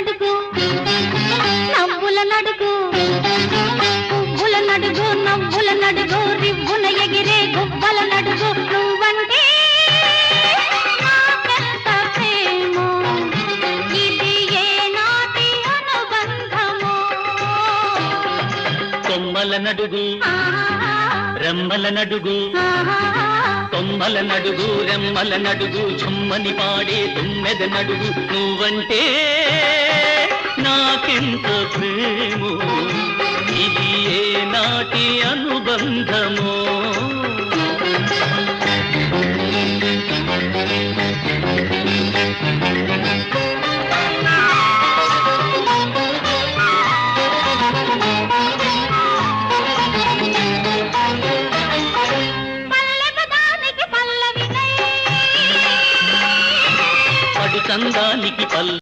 నడుగు నవ్వుల నడుగు పువ్వుల నడుగు నవ్వుల నడుగు రివ్వున ఎగిరే గువ్వల నడుగు నువ్వంటే నాకెంత ప్రేమో ఇది ఏ నాటి అనుబంధమో కొమ్మల నడుగు రెమ్మల నడుగు కొమ్మల నడుగు రెమ్మల నడుగు చుమ్మని పాడే తుమ్మెద నడుగు నువ్వంటే నాకెంత ప్రేమో ఇది ఏ నాటి అనుబంధమో చందానికి పల్ల